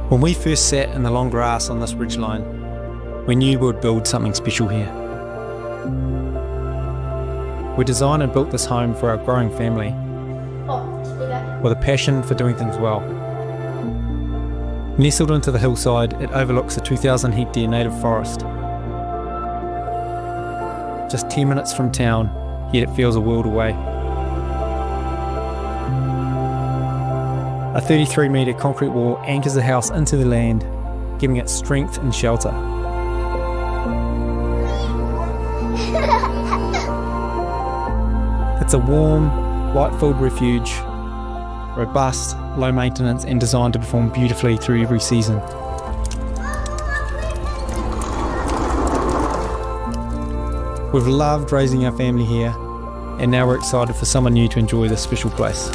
When we first sat in the long grass on this ridgeline, we knew we would build something special here. We designed and built this home for our growing family, with a passion for doing things well. Nestled into the hillside, it overlooks a 2,000 hectare native forest. Just 10 minutes from town, yet it feels a world away. A 33 metre concrete wall anchors the house into the land, giving it strength and shelter. It's a warm, light-filled refuge, robust, low maintenance and designed to perform beautifully through every season. We've loved raising our family here, and now we're excited for someone new to enjoy this special place.